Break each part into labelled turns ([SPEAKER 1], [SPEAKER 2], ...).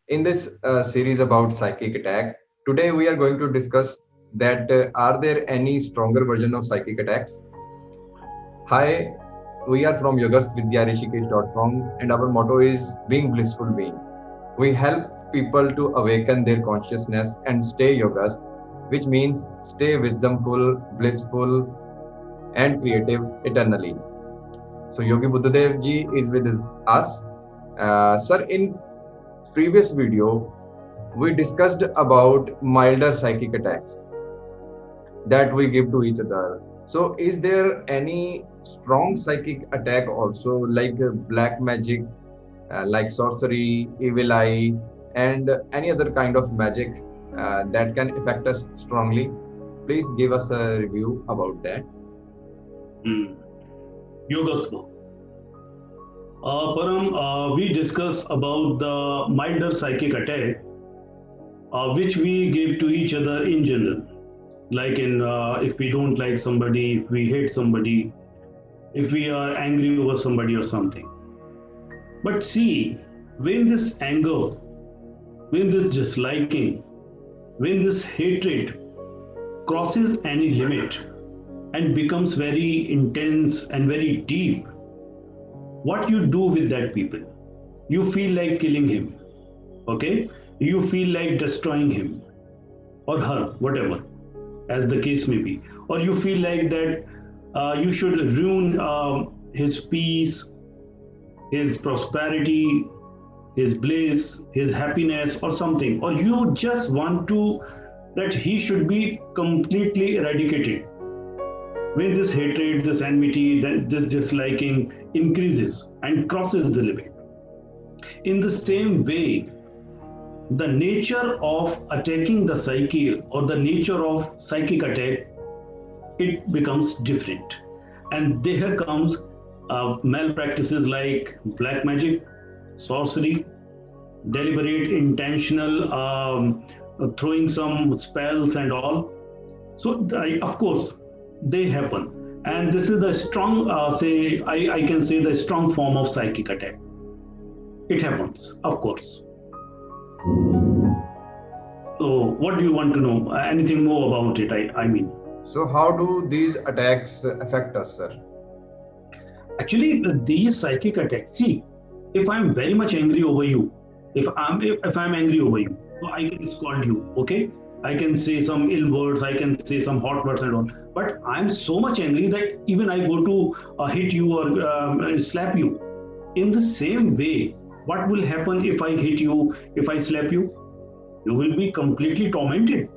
[SPEAKER 1] In this series about psychic attack, today we are going to discuss that are there any stronger version of psychic attacks? Hi, we are from Yogasth Vidya Rishikesh.com and our motto is being blissful being. We help people to awaken their consciousness and stay Yogasth, which means stay wisdomful, blissful, and creative eternally. So Yogi Buddhadev ji is with us. Sir, in previous video, we discussed about milder psychic attacks that we give to each other. So, is there any strong psychic attack also, like black magic, like sorcery, evil eye, and any other kind of magic that can affect us strongly? Please give us a review about that.
[SPEAKER 2] Hmm. Yogasth. Param, we discuss about the milder psychic attack which we give to each other in general. Like in if we don't like somebody, if we hate somebody, if we are angry over somebody or something. But see, when this anger, when this disliking, when this hatred crosses any limit and becomes very intense and very deep, what you do with that people? You feel like killing him, okay? You feel like destroying him or her, whatever, as the case may be. Or you feel like that you should ruin his peace, his prosperity, his bliss, his happiness, or something. Or you just want to that he should be completely eradicated. When this hatred, this enmity, this disliking increases and crosses the limit. In the same way, the nature of attacking the psyche or the nature of psychic attack, it becomes different. And there comes malpractices like black magic, sorcery, deliberate, intentional throwing some spells and all. So, of course, they happen. And this is the strong, I can say the strong form of psychic attack. It happens, of course. So, what do you want to know? Anything more about it? I mean,
[SPEAKER 1] So, how do these attacks affect us, sir?
[SPEAKER 2] actually, these psychic attacks. See, if I'm very much angry over you, if I'm angry over you, so I can scold you. Okay, I can say some ill words. I can say some hot words and all. But I'm so much angry that even I go to hit you or slap you. In the same way, what will happen if I hit you? If I slap you? You will be completely tormented.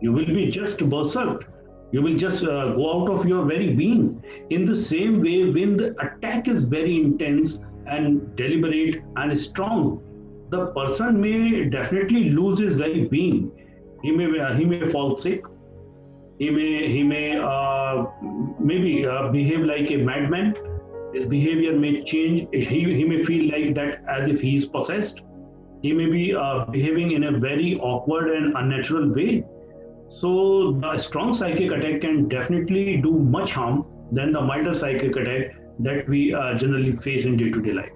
[SPEAKER 2] You will be just berserked. You will just go out of your very being. In the same way, when the attack is very intense and deliberate and strong, the person may definitely lose his very being. He may fall sick. He may maybe behave like a madman. His behavior may change. He may feel like that as if he is possessed. He may be behaving in a very awkward and unnatural way. So the strong psychic attack can definitely do much harm than the milder psychic attack that we generally face in day-to-day life.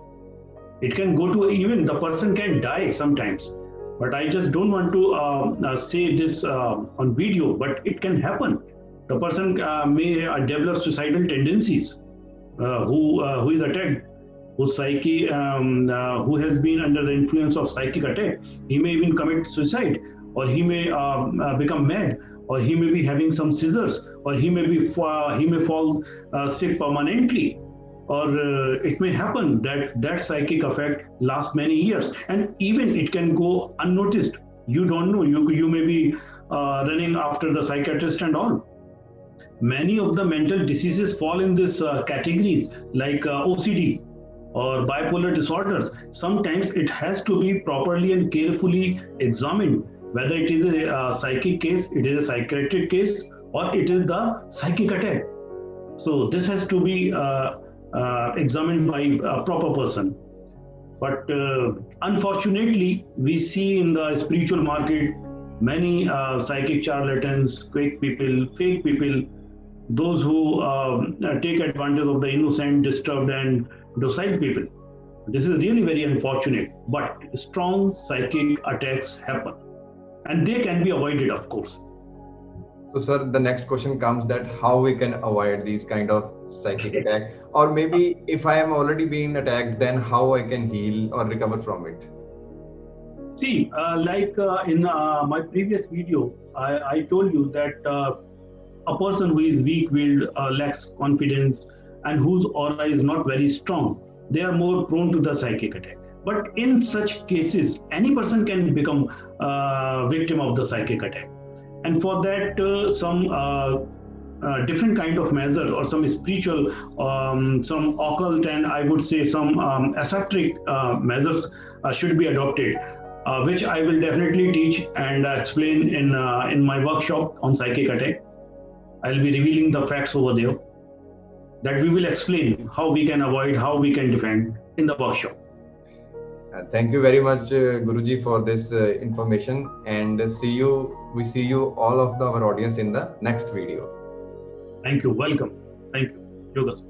[SPEAKER 2] It can go to even the person can die sometimes. But I just don't want to say this on video, but it can happen. The person may develop suicidal tendencies who is attacked, whose psyche, who has been under the influence of psychic attack. He may even commit suicide, or he may become mad, or he may be having some seizures, or he may fall sick permanently, or it may happen that that psychic effect lasts many years, and even it can go unnoticed. You don't know. You may be running after the psychiatrist and all. Many of the mental diseases fall in this categories like OCD or bipolar disorders. Sometimes it has to be properly and carefully examined whether it is a psychic case, it is a psychiatric case, or it is the psychic attack. So this has to be examined by a proper person. But unfortunately, we see in the spiritual market many psychic charlatans, fake people, those who take advantage of the innocent, disturbed, and docile people. This is really very unfortunate, but strong psychic attacks happen and they can be avoided, of course.
[SPEAKER 1] So, sir, the next question comes that how we can avoid these kind of psychic attack, or maybe if I am already being attacked, then how I can heal or recover from it.
[SPEAKER 2] See, in my previous video, I told you that a person who is weak-willed, lacks confidence, and whose aura is not very strong, they are more prone to the psychic attack. But in such cases, any person can become victim of the psychic attack, and for that, some different kind of measures or some spiritual, some occult, and I would say some esoteric measures should be adopted, which I will definitely teach and explain in my workshop on psychic attack. I'll be revealing the facts over there that we will explain how we can avoid, how we can defend in the workshop.
[SPEAKER 1] Thank you very much, Guruji, for this information, and we see you all of our audience in the next video.
[SPEAKER 2] Thank you. Welcome. Thank you. Yogasth.